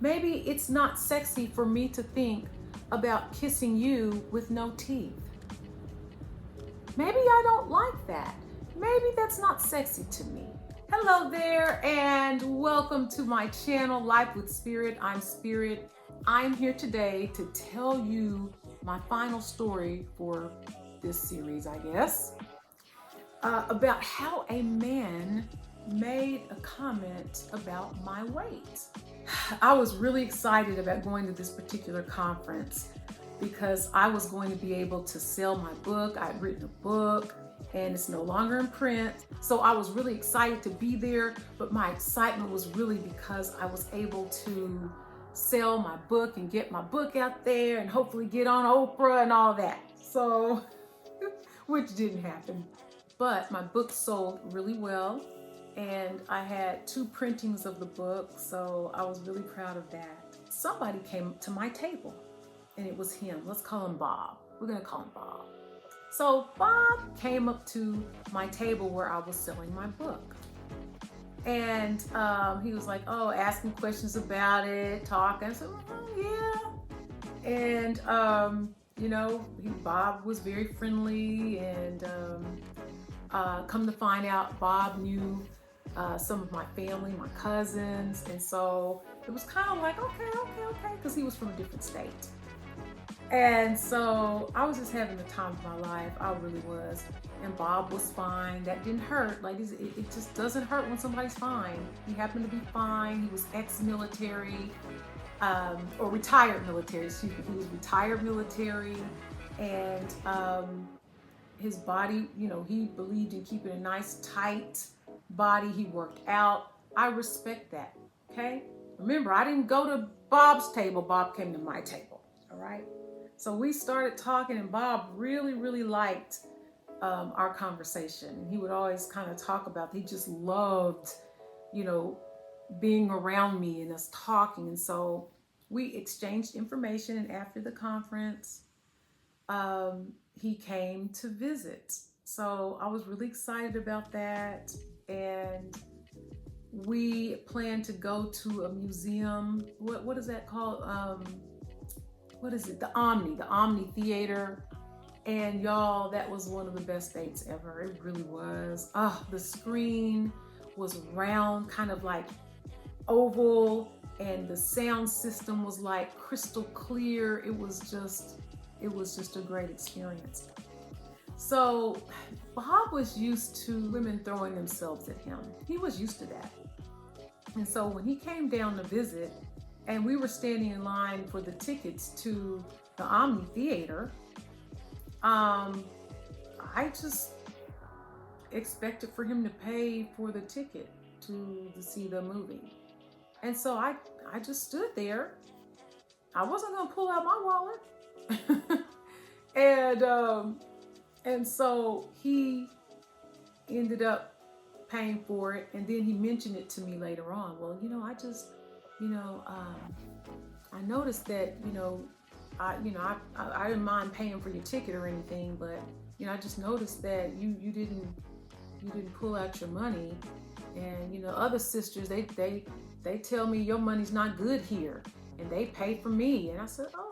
Maybe it's not sexy for me to think about kissing you with no teeth. Maybe I don't like that. Maybe that's not sexy to me. Hello there and welcome to my channel, Life with Spirit. I'm Spirit. I'm here today to tell you my final story for this series, I guess, about how a man made a comment about my weight. I was really excited about going to this particular conference because I was going to be able to sell my book. I'd written a book and it's no longer in print. So I was really excited to be there, but my excitement was really because I was able to sell my book and get my book out there and hopefully get on Oprah and all that. So, which didn't happen. But my book sold really well and I had 2 printings of the book, so I was really proud of that. Somebody came to my table and it was him. Let's call him Bob. We're gonna call him Bob. So Bob came up to my table where I was selling my book. And he was like, oh, asking questions about it, talking. I said, oh, yeah. And, Bob was very friendly and come to find out, Bob knew some of my family, my cousins. And so it was kind of like, okay, because he was from a different state. And so I was just having the time of my life. I really was. And Bob was fine. That didn't hurt. Ladies, it just doesn't hurt when somebody's fine. He happened to be fine. He was ex-military, or retired military, excuse me. He was retired military. And his body, he believed in keeping a nice, tight body. He worked out. I respect that, okay? Remember, I didn't go to Bob's table. Bob came to my table, all right? So we started talking and Bob really, really liked our conversation. He would always kind of talk about, he just loved, being around me and us talking. And so we exchanged information, and after the conference, he came to visit. So I was really excited about that. And we planned to go to a museum. What is that called? What is it? The Omni Theater. And y'all, that was one of the best dates ever. It really was. The screen was round, kind of like oval, and the sound system was like crystal clear. It was just a great experience. So Bob was used to women throwing themselves at him. He was used to that. And so when he came down to visit, and we were standing in line for the tickets to the Omni Theater, I just expected for him to pay for the ticket to see the movie. And so I just stood there. I wasn't gonna pull out my wallet. And so he ended up paying for it, and then he mentioned it to me later on. Well, I noticed that, I didn't mind paying for your ticket or anything, but I just noticed that you didn't pull out your money, and other sisters they tell me your money's not good here, and they pay for me, and I said, oh,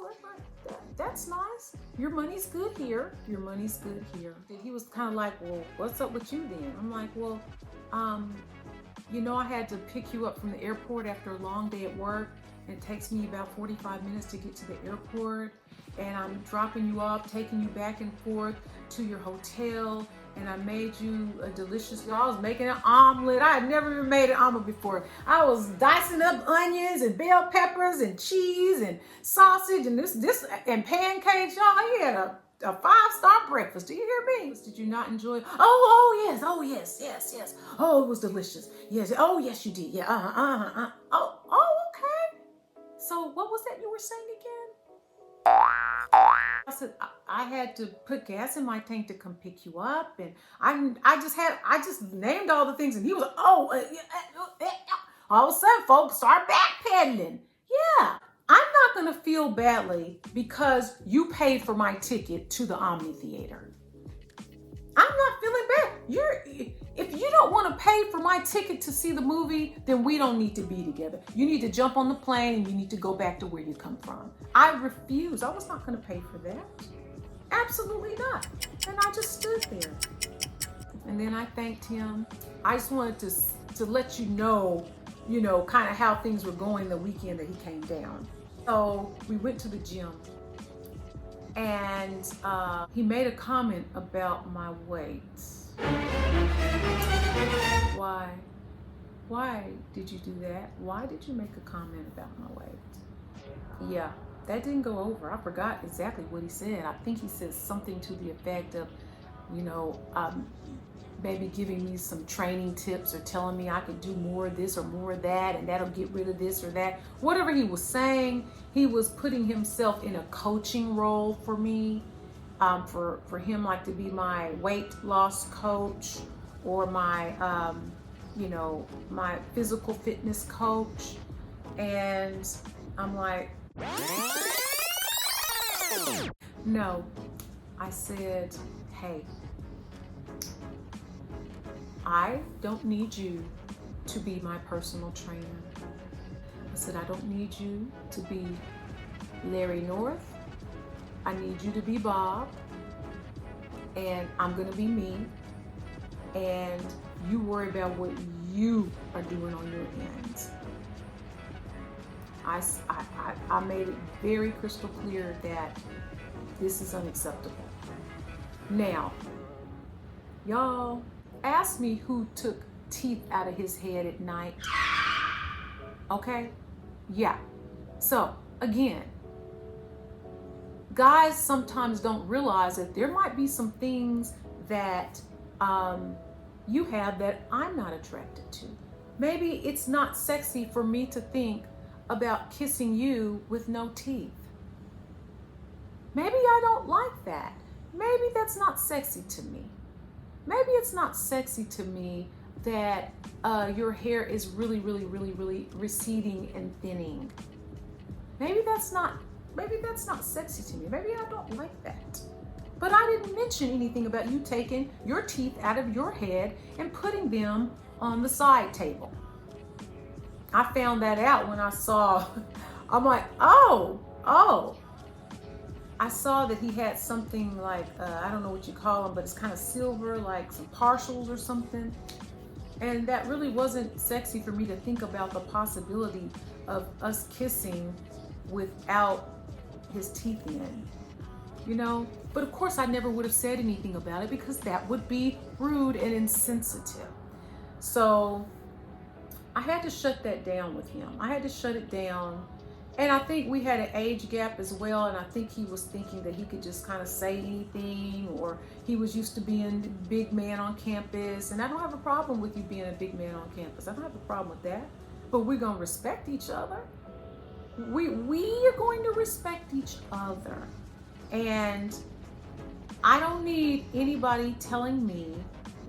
that's nice. Your money's good here. Your money's good here. And he was kind of like, well, what's up with you then? I'm like, well, I had to pick you up from the airport after a long day at work. And it takes me about 45 minutes to get to the airport. And I'm dropping you off, taking you back and forth to your hotel. And I made you a delicious, I was making an omelet. I had never even made an omelet before. I was dicing up onions and bell peppers and cheese and sausage and this and pancakes. Y'all, he had a 5-star breakfast. Do you hear me? Did you not enjoy? Oh yes. Oh, it was delicious. Yes. Oh yes, you did. Yeah. Oh, okay. So what was that you were saying again? I said I had to put gas in my tank to come pick you up, and I just named all the things, and he was like, all of a sudden, folks start backpedaling. Yeah, I'm not gonna feel badly because you paid for my ticket to the Omni Theater. I'm not feeling bad. If you don't want to pay for my ticket to see the movie, then we don't need to be together. You need to jump on the plane and you need to go back to where you come from. I refused. I was not going to pay for that. Absolutely not. And I just stood there. And then I thanked him. I just wanted to let you know, kind of how things were going the weekend that he came down. So we went to the gym, and he made a comment about my weight. Why did you do that? Why did you make a comment about my weight? Yeah, that didn't go over. I forgot exactly what he said. I think he said something to the effect of, maybe giving me some training tips or telling me I could do more of this or more of that, and that'll get rid of this or that. Whatever he was saying, he was putting himself in a coaching role for me, for him, like, to be my weight loss coach or my, my physical fitness coach. And I'm like, no. I said, hey, I don't need you to be my personal trainer. I said, I don't need you to be Larry North. I need you to be Bob, and I'm gonna be me, and you worry about what you are doing on your end. I made it very crystal clear that this is unacceptable. Now, y'all, ask me who took teeth out of his head at night. Okay? Yeah. So, again, guys sometimes don't realize that there might be some things that you have that I'm not attracted to. Maybe it's not sexy for me to think about kissing you with no teeth. Maybe I don't like that. Maybe that's not sexy to me. Maybe it's not sexy to me that your hair is really, really, really, really receding and thinning. Maybe that's not sexy to me. Maybe I don't like that. But I didn't mention anything about you taking your teeth out of your head and putting them on the side table. I found that out when I saw, I'm like, oh. I saw that he had something like, I don't know what you call them, but it's kind of silver, like some partials or something. And that really wasn't sexy for me to think about the possibility of us kissing without his teeth in, But of course I never would have said anything about it because that would be rude and insensitive. So I had to shut that down with him. I had to shut it down. And I think we had an age gap as well, and I think he was thinking that he could just kind of say anything, or he was used to being the big man on campus. And I don't have a problem with you being a big man on campus. I don't have a problem with that. But we're going to respect each other. We are going to respect each other. And I don't need anybody telling me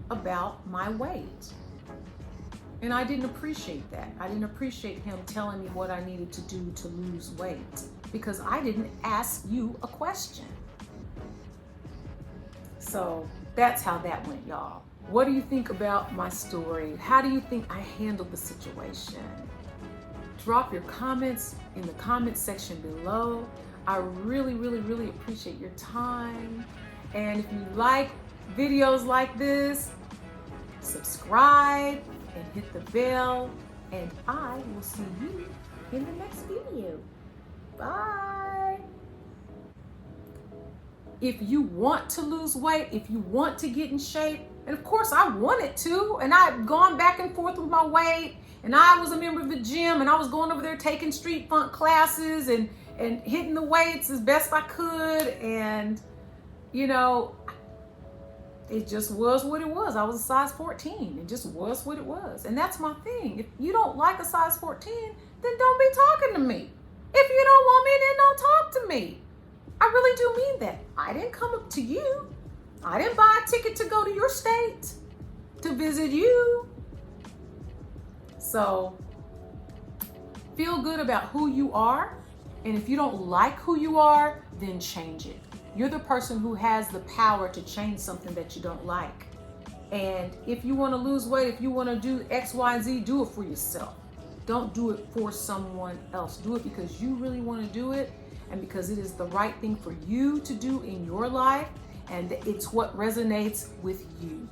about my weight. And I didn't appreciate that. I didn't appreciate him telling me what I needed to do to lose weight because I didn't ask you a question. So that's how that went, y'all. What do you think about my story? How do you think I handled the situation? Drop your comments in the comment section below. I really, really, really appreciate your time. And if you like videos like this, subscribe and hit the bell, and I will see you in the next video. Bye. If you want to lose weight, if you want to get in shape, and of course I wanted to, and I've gone back and forth with my weight, and I was a member of the gym, and I was going over there taking street funk classes and hitting the weights as best I could, and it just was what it was. I was a size 14. It just was what it was. And that's my thing. If you don't like a size 14, then don't be talking to me. If you don't want me, then don't talk to me. I really do mean that. I didn't come up to you. I didn't buy a ticket to go to your state to visit you. So feel good about who you are. And if you don't like who you are, then change it. You're the person who has the power to change something that you don't like. And if you want to lose weight, if you want to do X, Y, and Z, do it for yourself. Don't do it for someone else. Do it because you really want to do it, and because it is the right thing for you to do in your life, and it's what resonates with you.